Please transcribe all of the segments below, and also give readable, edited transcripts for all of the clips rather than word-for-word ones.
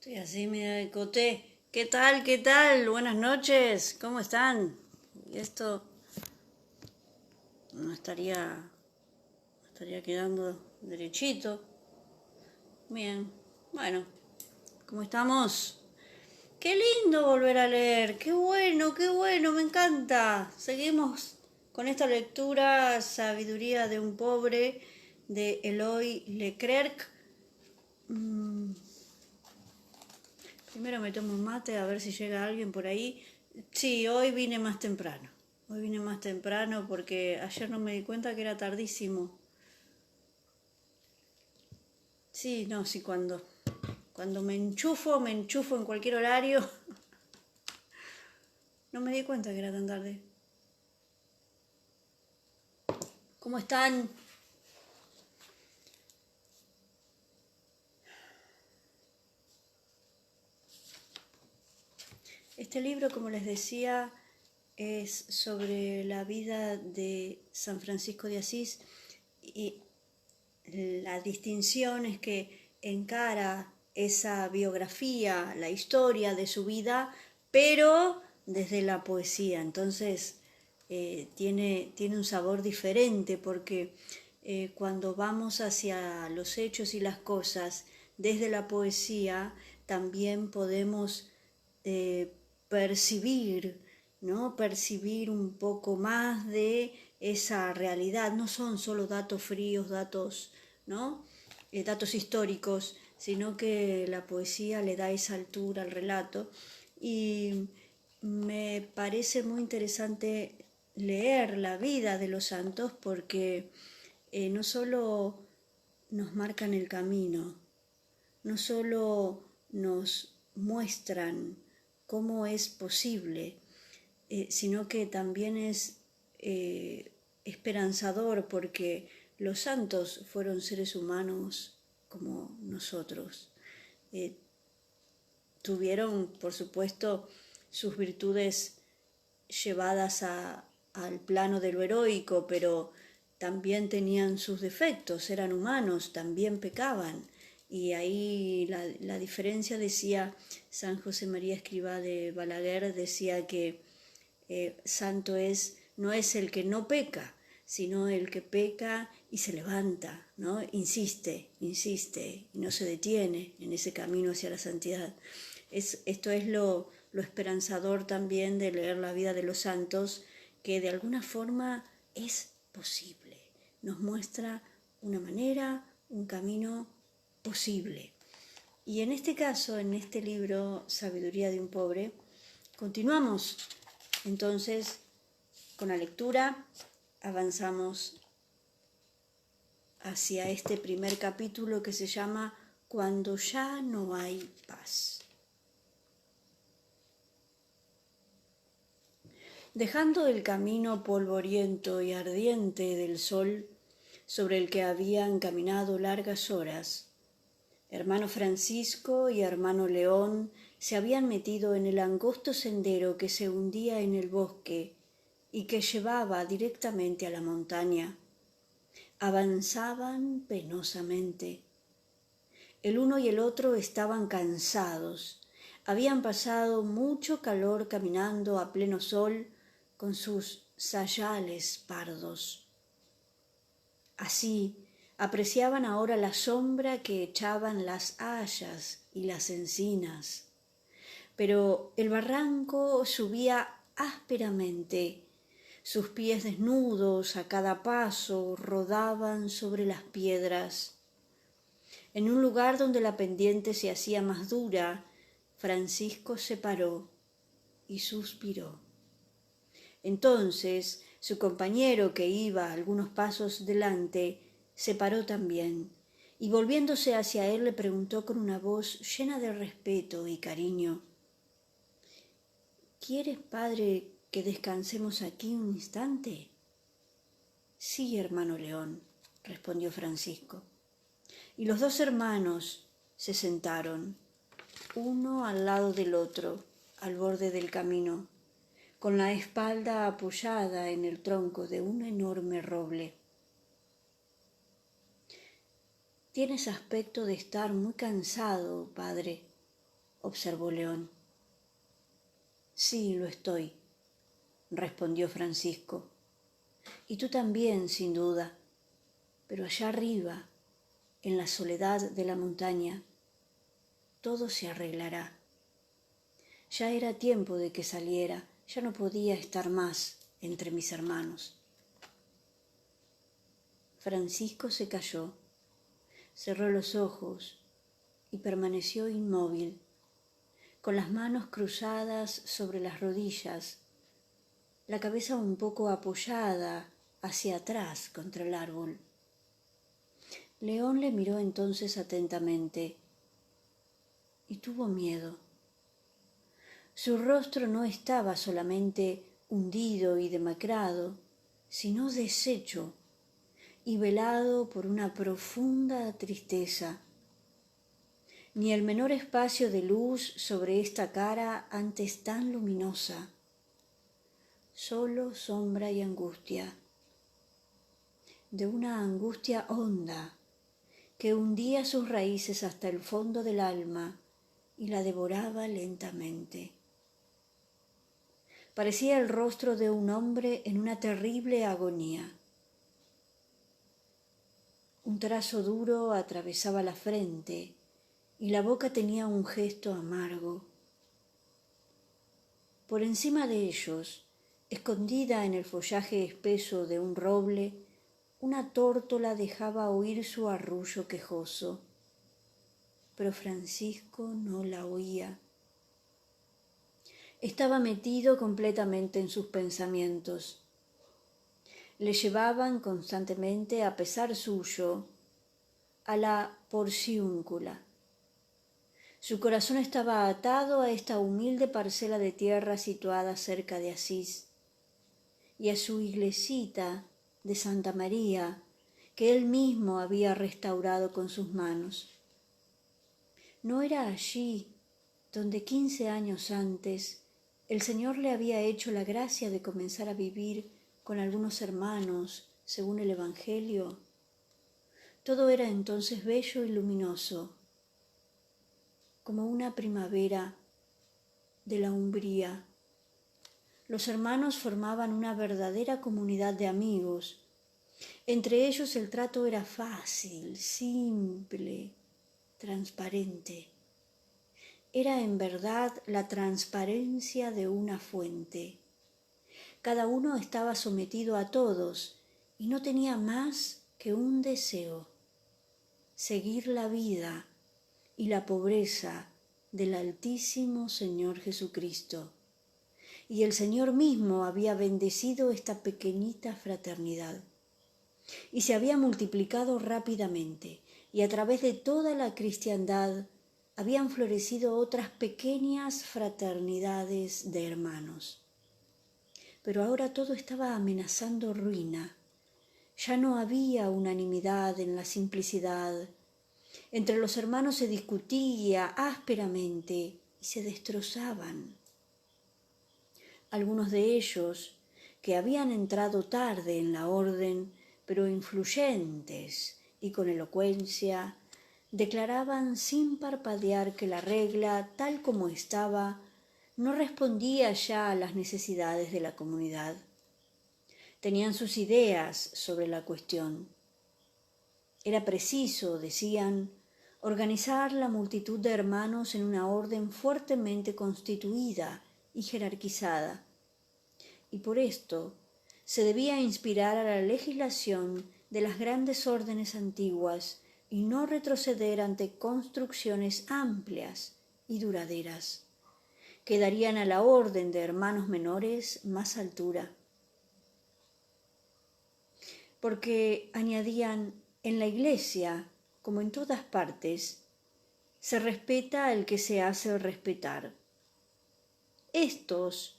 Estoy así, media de coté. ¿Qué tal? ¿Qué tal? Buenas noches. ¿Cómo están? Y esto no estaría quedando derechito. Bien. Bueno, ¿cómo estamos? Qué lindo volver a leer. Qué bueno, me encanta. Seguimos con esta lectura Sabiduría de un pobre de Eloy Leclerc. Primero me tomo un mate a ver si llega alguien por ahí. Sí, hoy vine más temprano. Hoy vine más temprano porque ayer no me di cuenta que era tardísimo. Sí, no, sí, cuando me enchufo en cualquier horario. No me di cuenta que era tan tarde. ¿Cómo están? Este libro, como les decía, es sobre la vida de San Francisco de Asís y la distinción es que encara esa biografía, la historia de su vida, pero desde la poesía. Entonces tiene un sabor diferente porque cuando vamos hacia los hechos y las cosas desde la poesía, también podemos eh, percibir, ¿no? Percibir un poco más de esa realidad. No son solo datos fríos, datos, ¿no? Datos históricos, sino que la poesía le da esa altura al relato. Y me parece muy interesante leer la vida de los santos porque no solo nos marcan el camino, no solo nos muestran cómo es posible, sino que también es esperanzador porque los santos fueron seres humanos como nosotros. Eh, Tuvieron, por supuesto, sus virtudes llevadas al plano de lo heroico, pero también tenían sus defectos, eran humanos, también pecaban. Y ahí la diferencia, decía San José María Escrivá de Balaguer, decía que santo no es el que no peca, sino el que peca y se levanta, ¿no? Insiste, insiste y no se detiene en ese camino hacia la santidad. Esto es lo esperanzador también de leer la vida de los santos, que de alguna forma es posible. Nos muestra una manera, un camino posible. Y en este caso, en este libro, Sabiduría de un pobre, continuamos entonces con la lectura, avanzamos hacia este primer capítulo que se llama Cuando ya no hay paz. Dejando el camino polvoriento y ardiente del sol sobre el que habían caminado largas horas, hermano Francisco y hermano León se habían metido en el angosto sendero que se hundía en el bosque y que llevaba directamente a la montaña. Avanzaban penosamente. El uno y el otro estaban cansados. Habían pasado mucho calor caminando a pleno sol con sus sayales pardos. Así apreciaban ahora la sombra que echaban las hayas y las encinas. Pero el barranco subía ásperamente. Sus pies desnudos a cada paso rodaban sobre las piedras. En un lugar donde la pendiente se hacía más dura, Francisco se paró y suspiró. Entonces su compañero, que iba algunos pasos delante, se paró también, y volviéndose hacia él le preguntó con una voz llena de respeto y cariño: ¿Quieres, padre, que descansemos aquí un instante? Sí, hermano León, respondió Francisco. Y los dos hermanos se sentaron, uno al lado del otro, al borde del camino, con la espalda apoyada en el tronco de un enorme roble. Tienes aspecto de estar muy cansado, padre, observó León. Sí, lo estoy, respondió Francisco. Y tú también, sin duda. Pero allá arriba, en la soledad de la montaña, todo se arreglará. Ya era tiempo de que saliera, ya no podía estar más entre mis hermanos. Francisco se calló, cerró los ojos y permaneció inmóvil, con las manos cruzadas sobre las rodillas, la cabeza un poco apoyada hacia atrás contra el árbol. León le miró entonces atentamente y tuvo miedo. Su rostro no estaba solamente hundido y demacrado, sino deshecho y velado por una profunda tristeza. Ni el menor espacio de luz sobre esta cara antes tan luminosa, solo sombra y angustia, de una angustia honda que hundía sus raíces hasta el fondo del alma y la devoraba lentamente. Parecía el rostro de un hombre en una terrible agonía. Un trazo duro atravesaba la frente y la boca tenía un gesto amargo. Por encima de ellos, escondida en el follaje espeso de un roble, una tórtola dejaba oír su arrullo quejoso, pero Francisco no la oía. Estaba metido completamente en sus pensamientos. Le llevaban constantemente, a pesar suyo, a la porciúncula. Su corazón estaba atado a esta humilde parcela de tierra situada cerca de Asís y a su iglesita de Santa María que él mismo había restaurado con sus manos. ¿No era allí donde 15 años antes el Señor le había hecho la gracia de comenzar a vivir con algunos hermanos según el Evangelio? Todo era entonces bello y luminoso, como una primavera de la Umbría. Los hermanos formaban una verdadera comunidad de amigos. Entre ellos el trato era fácil, simple, transparente. Era en verdad la transparencia de una fuente. Cada uno estaba sometido a todos y no tenía más que un deseo: seguir la vida y la pobreza del Altísimo Señor Jesucristo. Y el Señor mismo había bendecido esta pequeñita fraternidad. Y se había multiplicado rápidamente, y a través de toda la cristiandad habían florecido otras pequeñas fraternidades de hermanos. Pero ahora todo estaba amenazando ruina. Ya no había unanimidad en la simplicidad. Entre los hermanos se discutía ásperamente y se destrozaban. Algunos de ellos, que habían entrado tarde en la orden, pero influyentes y con elocuencia, declaraban sin parpadear que la regla, tal como estaba, no respondía ya a las necesidades de la comunidad. Tenían sus ideas sobre la cuestión. Era preciso, decían, organizar la multitud de hermanos en una orden fuertemente constituida y jerarquizada. Y por esto se debía inspirar a la legislación de las grandes órdenes antiguas y no retroceder ante construcciones amplias y duraderas, que darían a la orden de hermanos menores más altura. Porque, añadían, en la Iglesia, como en todas partes, se respeta al que se hace respetar. Estos,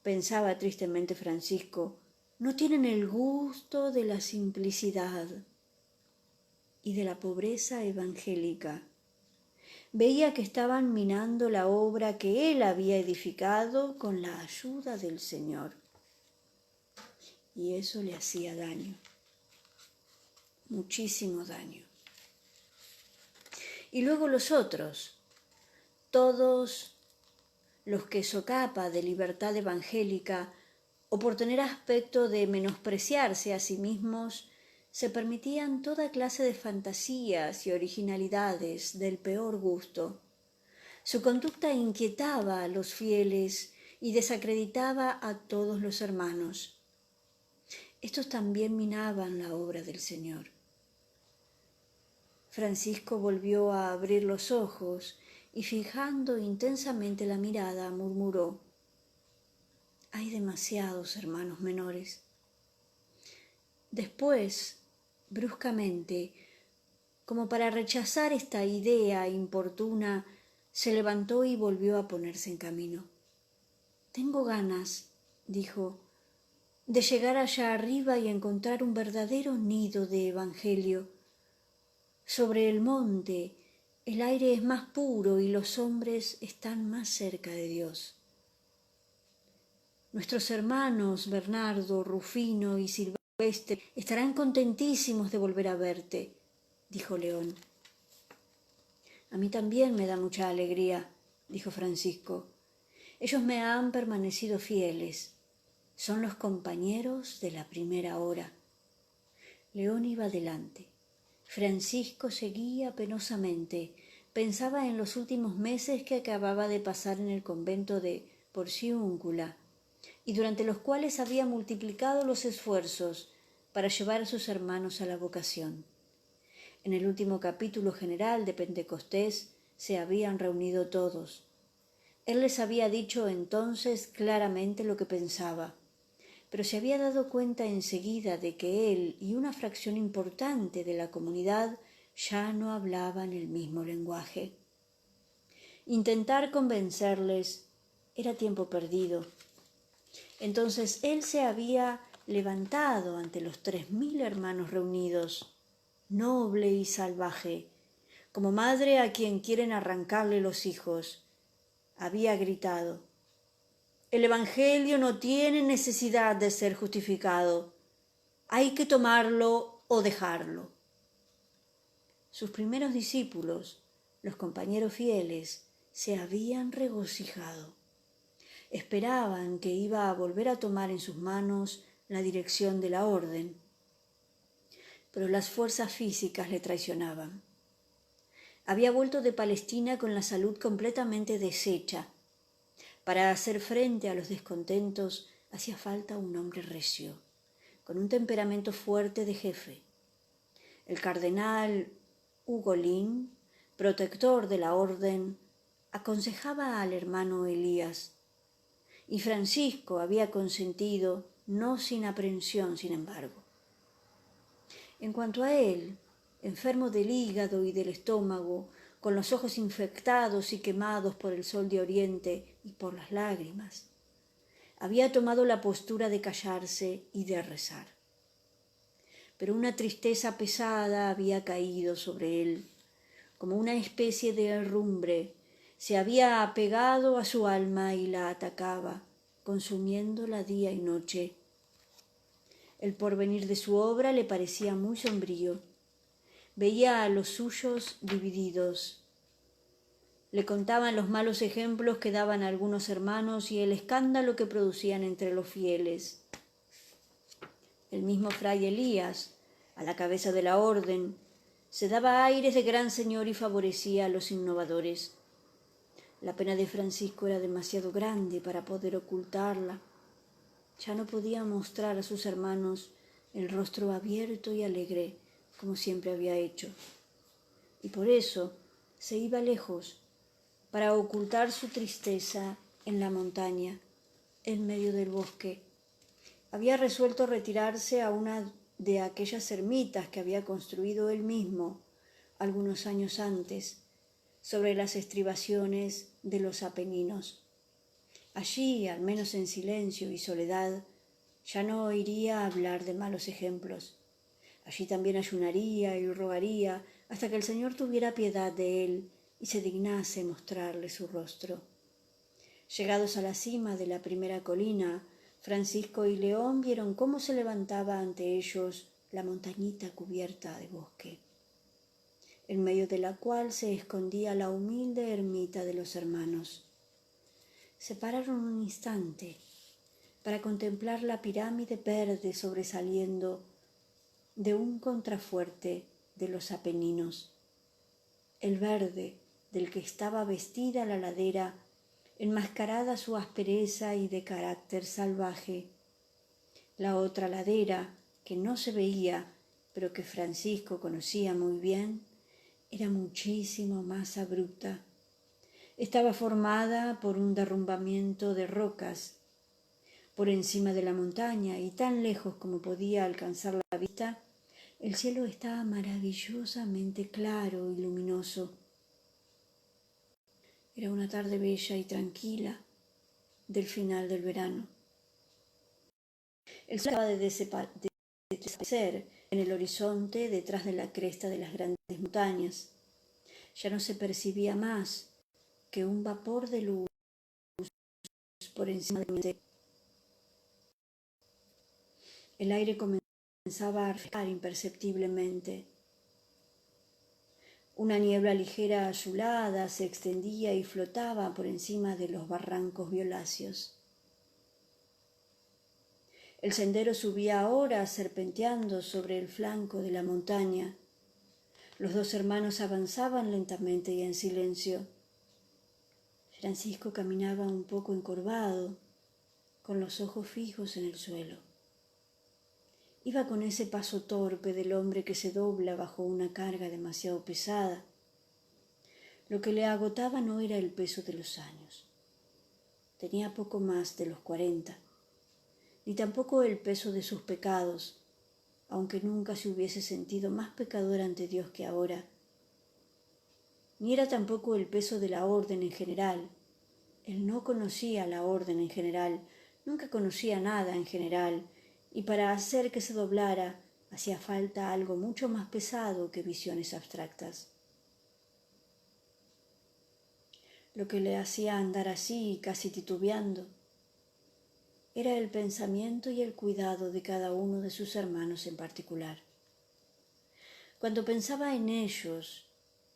pensaba tristemente Francisco, no tienen el gusto de la simplicidad y de la pobreza evangélica. Veía que estaban minando la obra que él había edificado con la ayuda del Señor. Y eso le hacía daño, muchísimo daño. Y luego los otros, Todos los que socapa de libertad evangélica o por tener aspecto de menospreciarse a sí mismos, se permitían toda clase de fantasías y originalidades del peor gusto. Su conducta inquietaba a los fieles y desacreditaba a todos los hermanos. Estos también minaban la obra del Señor. Francisco volvió a abrir los ojos y fijando intensamente la mirada, murmuró: hay demasiados hermanos menores. Después, bruscamente, como para rechazar esta idea importuna, se levantó y volvió a ponerse en camino. Tengo ganas, dijo, de llegar allá arriba y encontrar un verdadero nido de evangelio. Sobre el monte el aire es más puro y los hombres están más cerca de Dios. Nuestros hermanos Bernardo, Rufino y Silvestre estarán contentísimos de volver a verte, dijo León. A mí también me da mucha alegría, dijo Francisco. Ellos me han permanecido fieles. Son los compañeros de la primera hora. León iba adelante. Francisco seguía penosamente. Pensaba en los últimos meses que acababa de pasar en el convento de Porciúncula, y durante los cuales había multiplicado los esfuerzos para llevar a sus hermanos a la vocación. En el último capítulo general de Pentecostés se habían reunido todos. Él les había dicho entonces claramente lo que pensaba, pero se había dado cuenta enseguida de que él y una fracción importante de la comunidad ya no hablaban el mismo lenguaje. Intentar convencerles era tiempo perdido. Entonces él se había levantado ante los 3000 hermanos reunidos, noble y salvaje, como madre a quien quieren arrancarle los hijos. Había gritado: el Evangelio no tiene necesidad de ser justificado. Hay que tomarlo o dejarlo. Sus primeros discípulos, los compañeros fieles, se habían regocijado. Esperaban que iba a volver a tomar en sus manos la dirección de la orden, pero las fuerzas físicas le traicionaban. Había vuelto de Palestina con la salud completamente deshecha. Para hacer frente a los descontentos hacía falta un hombre recio, con un temperamento fuerte de jefe. El cardenal Ugolin, protector de la orden, aconsejaba al hermano Elías, y Francisco había consentido, no sin aprensión, sin embargo. En cuanto a él, enfermo del hígado y del estómago, con los ojos infectados y quemados por el sol de oriente y por las lágrimas, había tomado la postura de callarse y de rezar. Pero una tristeza pesada había caído sobre él, como una especie de herrumbre. Se había apegado a su alma y la atacaba, consumiéndola día y noche. El porvenir de su obra le parecía muy sombrío. Veía a los suyos divididos. Le contaban los malos ejemplos que daban algunos hermanos y el escándalo que producían entre los fieles. El mismo fray Elías, a la cabeza de la orden, se daba aires de gran señor y favorecía a los innovadores. La pena de Francisco era demasiado grande para poder ocultarla. Ya no podía mostrar a sus hermanos el rostro abierto y alegre como siempre había hecho. Y por eso se iba lejos, para ocultar su tristeza en la montaña, en medio del bosque. Había resuelto retirarse a una de aquellas ermitas que había construido él mismo algunos años antes, sobre las estribaciones de los Apeninos. Allí, al menos en silencio y soledad, ya no oiría hablar de malos ejemplos. Allí también ayunaría y rogaría hasta que el Señor tuviera piedad de él y se dignase mostrarle su rostro. Llegados a la cima de la primera colina, Francisco y León vieron cómo se levantaba ante ellos la montañita cubierta de bosque. en medio de la cual se escondía la humilde ermita de los hermanos. Se pararon un instante para contemplar la pirámide verde sobresaliendo de un contrafuerte de los Apeninos. El verde del que estaba vestida la ladera, enmascarada su aspereza y de carácter salvaje. La otra ladera, que no se veía, pero que Francisco conocía muy bien, era muchísimo más abrupta. Estaba formada por un derrumbamiento de rocas por encima de la montaña, y tan lejos como podía alcanzar la vista, el cielo estaba maravillosamente claro y luminoso. Era una tarde bella y tranquila del final del verano. El sol acababa de desaparecer en el horizonte detrás de la cresta de las grandes montañas. Ya no se percibía más que un vapor de luz por encima del monte. El aire comenzaba a refrescar imperceptiblemente. Una niebla ligera azulada se extendía y flotaba por encima de los barrancos violáceos. El sendero subía ahora serpenteando sobre el flanco de la montaña. Los dos hermanos avanzaban lentamente y en silencio. Francisco caminaba un poco encorvado, con los ojos fijos en el suelo. Iba con ese paso torpe del hombre que se dobla bajo una carga demasiado pesada. Lo que le agotaba no era el peso de los años. Tenía poco más de los 40, ni tampoco el peso de sus pecados, aunque nunca se hubiese sentido más pecador ante Dios que ahora. Ni era tampoco el peso de la orden en general. Él no conocía la orden en general, nunca conocía nada en general, y para hacer que se doblara hacía falta algo mucho más pesado que visiones abstractas. Lo que le hacía andar así, casi titubeando, era el pensamiento y el cuidado de cada uno de sus hermanos en particular. Cuando pensaba en ellos,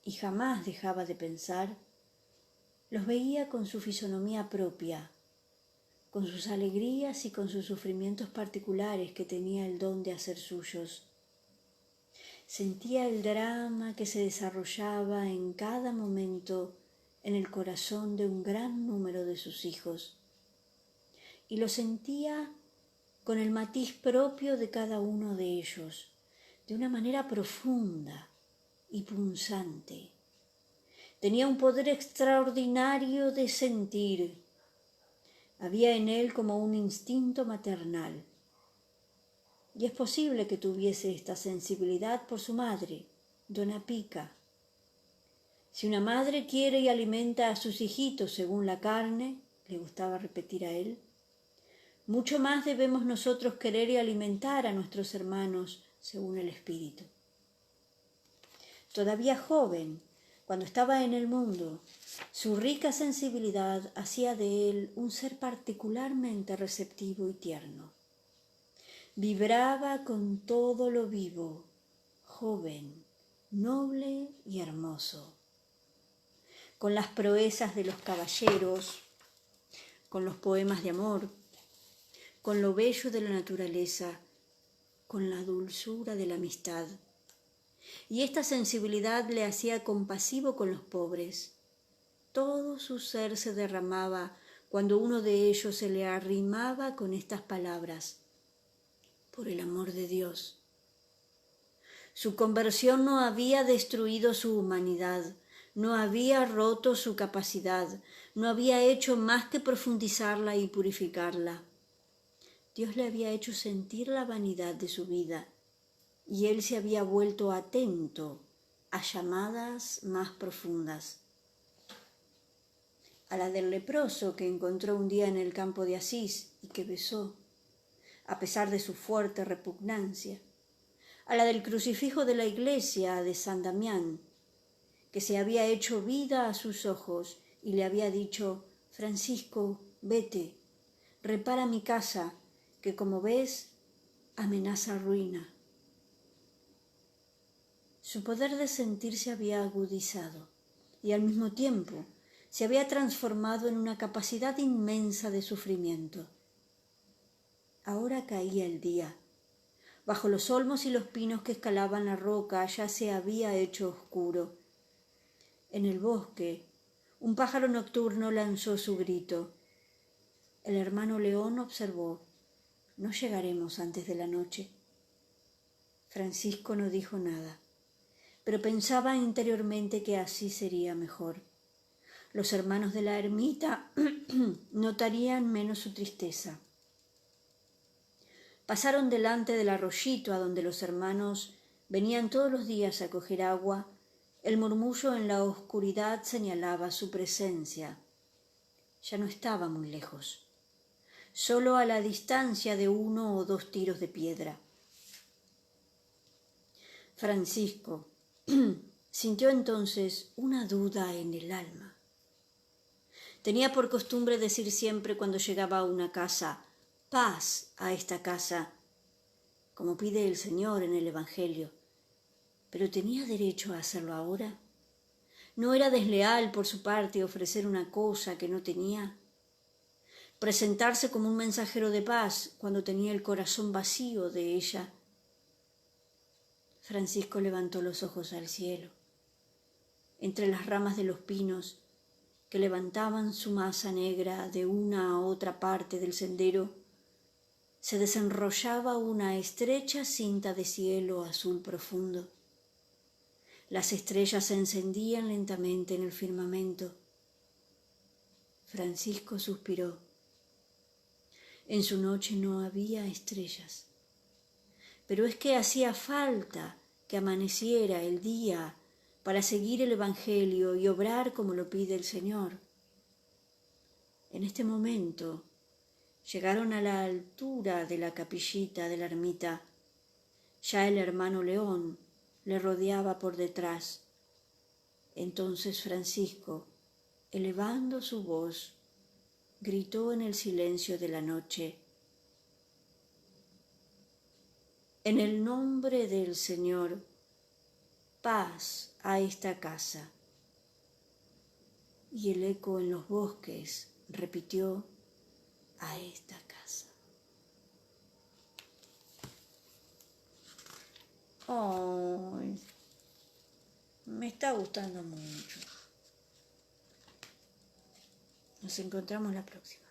y jamás dejaba de pensar, los veía con su fisonomía propia, con sus alegrías y con sus sufrimientos particulares que tenía el don de hacer suyos. Sentía el drama que se desarrollaba en cada momento en el corazón de un gran número de sus hijos, y lo sentía con el matiz propio de cada uno de ellos, de una manera profunda y punzante. Tenía un poder extraordinario de sentir. Había en él como un instinto maternal. Y es posible que tuviese esta sensibilidad por su madre, Dona Pica. Si una madre quiere y alimenta a sus hijitos según la carne, le gustaba repetir a él, mucho más debemos nosotros querer y alimentar a nuestros hermanos según el espíritu. Todavía joven, cuando estaba en el mundo, su rica sensibilidad hacía de él un ser particularmente receptivo y tierno. Vibraba con todo lo vivo, joven, noble y hermoso, con las proezas de los caballeros, con los poemas de amor, con lo bello de la naturaleza, con la dulzura de la amistad. Y esta sensibilidad le hacía compasivo con los pobres. Todo su ser se derramaba cuando uno de ellos se le arrimaba con estas palabras: por el amor de Dios. Su conversión no había destruido su humanidad, no había roto su capacidad, no había hecho más que profundizarla y purificarla. Dios le había hecho sentir la vanidad de su vida, y él se había vuelto atento a llamadas más profundas. A la del leproso que encontró un día en el campo de Asís y que besó, a pesar de su fuerte repugnancia. A la del crucifijo de la iglesia de San Damián, que se había hecho vida a sus ojos y le había dicho: Francisco, vete, repara mi casa, que como ves amenaza ruina. Su poder de sentir se había agudizado y al mismo tiempo se había transformado en una capacidad inmensa de sufrimiento. Ahora caía el día. Bajo los olmos y los pinos que escalaban la roca ya se había hecho oscuro. En el bosque, un pájaro nocturno lanzó su grito. El hermano león observó: «No llegaremos antes de la noche». Francisco no dijo nada, pero pensaba interiormente que así sería mejor. Los hermanos de la ermita notarían menos su tristeza. Pasaron delante del arroyito a donde los hermanos venían todos los días a coger agua. El murmullo en la oscuridad señalaba su presencia. Ya no estaba muy lejos, solo a la distancia de 1 o 2 tiros de piedra. Francisco sintió entonces una duda en el alma. Tenía por costumbre decir siempre cuando llegaba a una casa: «Paz a esta casa», como pide el Señor en el Evangelio. ¿Pero tenía derecho a hacerlo ahora? ¿No era desleal por su parte ofrecer una cosa que no tenía? Presentarse como un mensajero de paz cuando tenía el corazón vacío de ella. Francisco levantó los ojos al cielo. Entre las ramas de los pinos que levantaban su masa negra de una a otra parte del sendero, se desenrollaba una estrecha cinta de cielo azul profundo. Las estrellas se encendían lentamente en el firmamento. Francisco suspiró. En su noche no había estrellas. Pero es que hacía falta que amaneciera el día para seguir el Evangelio y obrar como lo pide el Señor. En este momento llegaron a la altura de la capillita de la ermita. Ya el hermano león le rodeaba por detrás. Entonces Francisco, elevando su voz, gritó en el silencio de la noche: «En el nombre del Señor, paz a esta casa». Y el eco en los bosques repitió: «A esta casa». ¡Ay! Me está gustando mucho. Nos encontramos la próxima.